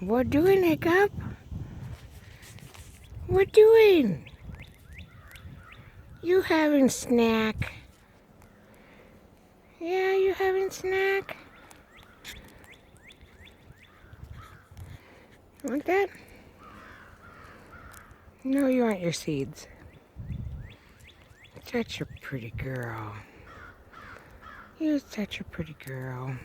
What doing, Hiccup? What doing? You having snack? Yeah, you having snack? Want that? No, you want your seeds. Such a pretty girl. You're such a pretty girl.